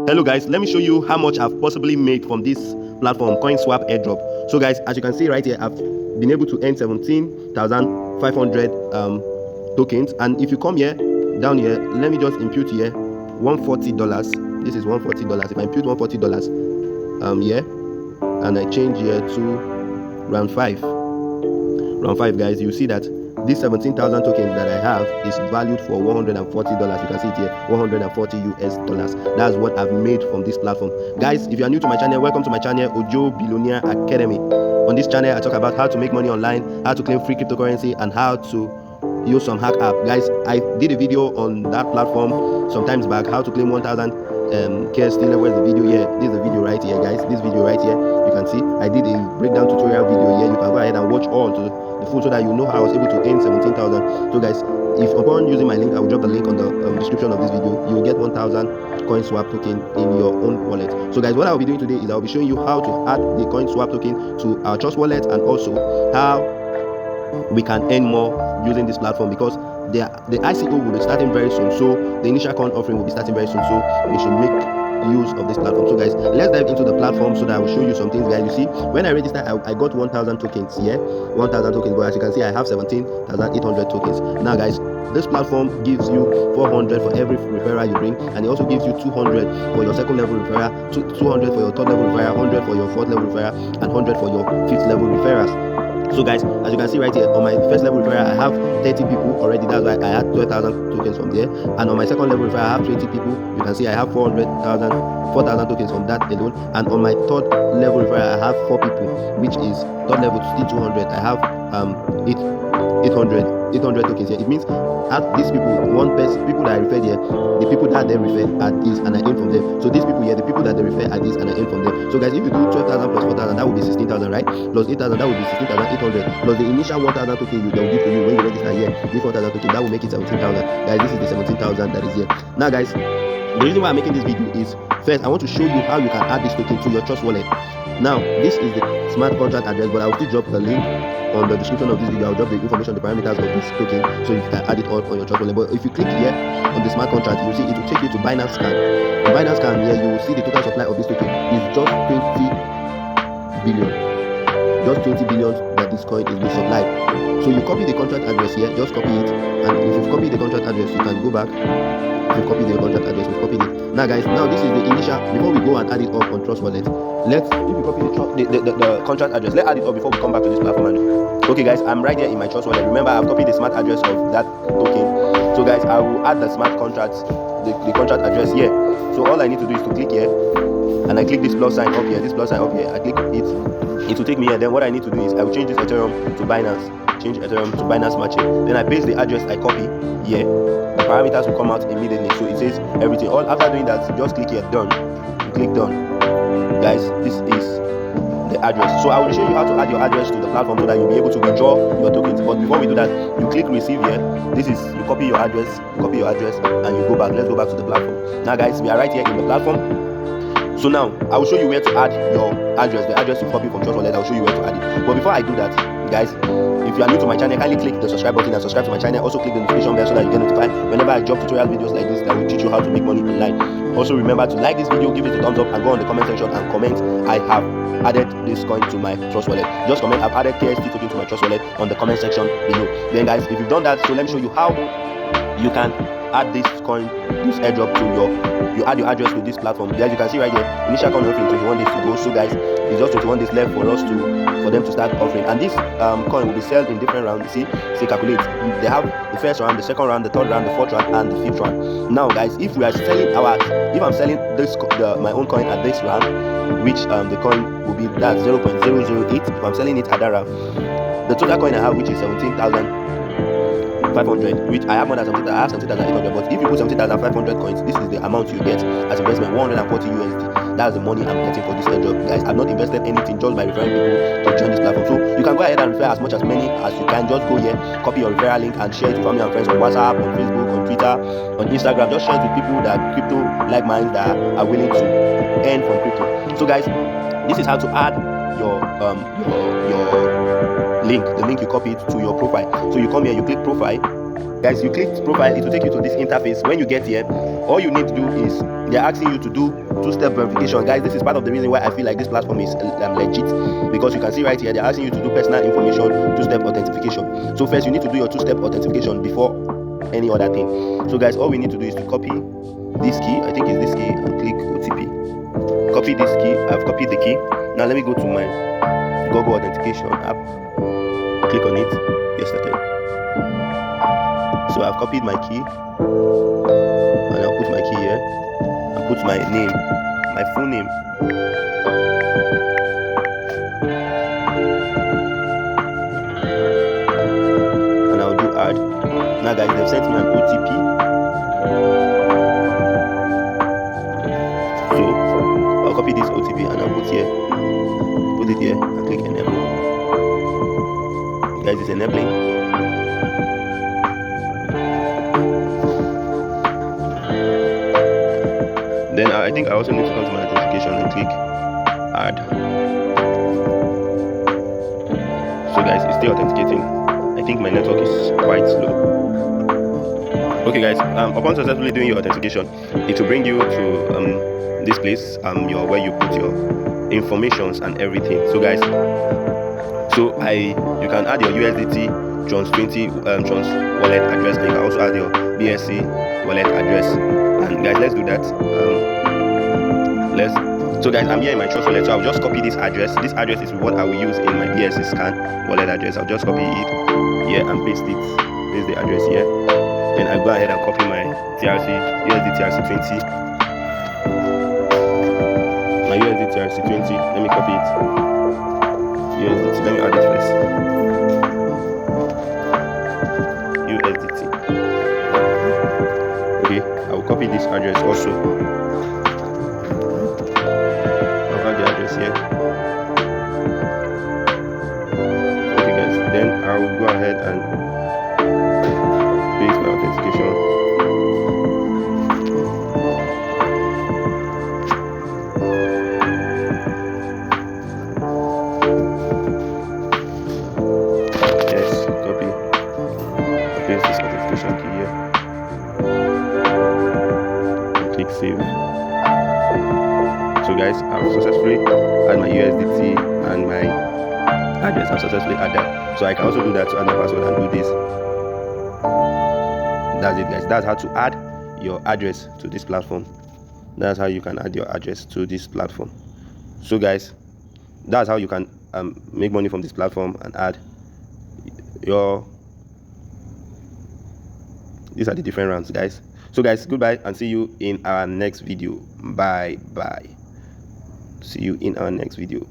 Hello guys, let me show you how much I've possibly made from this platform, KoinSwap airdrop. So guys, as you can see right here, I've been able to earn 17,500 tokens. And if you come here, down here, let me just impute here $140. This is $140. If I impute $140 here, and I change here to round 5 guys, you see that this 17,000 tokens that I have is valued for $140. You can see it here, 140 US dollars. That's what I've made from this platform. Guys, if you are new to my channel, welcome to my channel, Ojo Billionaire Academy. On this channel, I talk about how to make money online, how to claim free cryptocurrency, and how to use some hack app. Guys, I did a video on that platform sometimes back, how to claim 1,000 K still. Where's the video here? This is the video right here, guys. This video right here, you can see I did a breakdown tutorial video here. You can go ahead and watch all to the full so that you know how I was able to earn 17,000. So guys, if upon using my link, I will drop the link on the description of this video, you will get 1,000 KoinSwap token in your own wallet. So guys, what I will be doing today is I will be showing you how to add the KoinSwap token to our Trust wallet, and also how we can earn more using this platform, because the ICO will be starting very soon. So the initial coin offering will be starting very soon. So we should make use of this platform. So guys, let's dive into the platform so that I will show you some things, guys. You see, when I registered, I got 1,000 tokens here, 1,000 tokens, but as you can see, I have 17,800 tokens. Now guys, this platform gives you 400 for every referral you bring, and it also gives you 200 for your second level referral, 200 for your third level referral, 100 for your fourth level referral, and 100 for your fifth level referrals. So guys, as you can see right here, on my first level referral, I have 30 people already. That's why I had 12,000 tokens from there. And on my second level referral, I have 20 people. You can see I have 4,000 tokens from that alone. And on my third level referral, I have 4 people, which is third level to still 200. I have 800 tokens here. It means at these people, people that I referred here, the people that they referred are these, and I earn from them. So these people here, the people that they refer are these, and I earn from them. So guys, if you do 12,000 plus 4,000, that would be 16,000, right? Plus 8,000, that would be 16,800. Plus the initial 1,000 token they'll give to you when you register here, this 1,000 token, that will make it 17,000. Guys, this is the 17,000 that is here. Now guys, the reason why I'm making this video is, first, I want to show you how you can add this token to your Trust wallet. Now, this is the smart contract address, but I will still drop the link on the description of this video. I'll drop the information, the parameters of this token, so you can add it all on your Trust wallet. But if you click here on the smart contract, you see it will take you to Binance Scan. On Binance Scan here, you will see the total supply of this token is just 20 billion. Just 20 billion that this coin is being supplied. So you copy the contract address here, just copy it, and if you've copied the contract address, you can go back. If you copy the contract address, we've copied it. Now guys, now this is the initial, before we go and add it up on Trust wallet, if you copy the contract address, let's add it up before we come back to this platform. Okay guys, I'm right here in my Trust wallet. Remember, I've copied the smart address of that token. So guys, I will add the smart contracts, the contract address here. So all I need to do is to click here, and I click this plus sign up here, I click it will take me here. Then what I need to do is I will change this Ethereum to Binance, matching. Then I paste the address I copy here. The parameters will come out immediately, so it says everything. All after doing that, just click here, done. You click done. Guys, this is the address. So I will show you how to add your address to the platform so that you'll be able to withdraw your tokens. But before we do that, you click receive here. This is, you copy your address, and you go back. Let's go back to the platform. Now guys, we are right here in the platform. So now I will show you where to add your address, the address you copy from Trust wallet. I'll show you where to add it. But before I do that, guys, if you are new to my channel, kindly click the subscribe button and subscribe to my channel. Also click the notification bell so that you get notified whenever I drop tutorial videos like this that will teach you how to make money online. Also remember to like this video, give it a thumbs up, and go on the comment section and comment, I have added this coin to my Trust wallet. Just comment, I've added KST token to my Trust wallet on the comment section below. Then guys, if you've done that, so let me show you how you can add this coin, this airdrop to you add your address to this platform. As you can see right here, initial coin offering 21 days to go. So guys, it's just 21 days left for them to start offering, and this coin will be sold in different rounds. You see, calculate. They have the first round, the second round, the third round, the fourth round, and the fifth round. Now guys, if I'm selling my own coin at this round, which the coin will be that 0.008. If I'm selling it at that round, the total coin I have, which is 17,500, which I have more than 17,800, but if you put 17,500 coins, this is the amount you get as investment, 140 USD. That's the money I'm getting for this airdrop. Guys, I've not invested anything, just by referring people to join this platform. So you can go ahead and refer as many as you can. Just go here, copy your referral link, and share it to family and friends on WhatsApp, on Facebook, on Twitter, on Instagram. Just share it with people that crypto like minds that are willing to earn from crypto. So guys, this is how to add your link, the link you copied to your profile. So you come here, you click profile. Guys, you click profile, it will take you to this interface. When you get here, all you need to do is they're asking you to do two-step verification. Guys, this is part of the reason why I feel like this platform is legit, because you can see right here they're asking you to do personal information two-step authentication. So first you need to do your two-step authentication before any other thing. So guys, all we need to do is to copy this key, I think it's this key, and click OTP. Copy this key. I've copied the key. Now let me go to my Google authentication app, click on it, get started. So I've copied my key, and I'll put my key here and put my name, my full name. And I'll do add. Now guys, they've sent me an OTP. So I'll copy this OTP and I'll put it here and click enable. Guys, it's enabling. Then I think I also need to come to my authentication and click add. So guys, it's still authenticating. I think my network is quite slow. Okay guys, upon successfully doing your authentication, it will bring you to this place, where you put your informations and everything. So guys, you can add your USDT Trust20 Trust wallet address, and you can also add your BSC wallet address. And guys, let's do that. So guys, I'm here in my Trust wallet, so I'll just copy this address. This address is what I will use in my BSC scan wallet address. I'll just copy it here and paste the address here. Then I go ahead and copy my USD TRC20. My USD TRC20, let me copy it. USDT, let me add it first. USDT. Okay, I will copy this address also. I'll add the address here. Okay guys, then I will go ahead and paste my authentication. Save. So guys, I've successfully added my USDT and my address. I've successfully added that. So I can also do that to add my password and do this. That's it guys. That's how to add your address to this platform. That's how you can add your address to this platform. So guys, that's how you can make money from this platform and add your. These are the different rounds, guys. So guys, goodbye and see you in our next video. Bye. See you in our next video.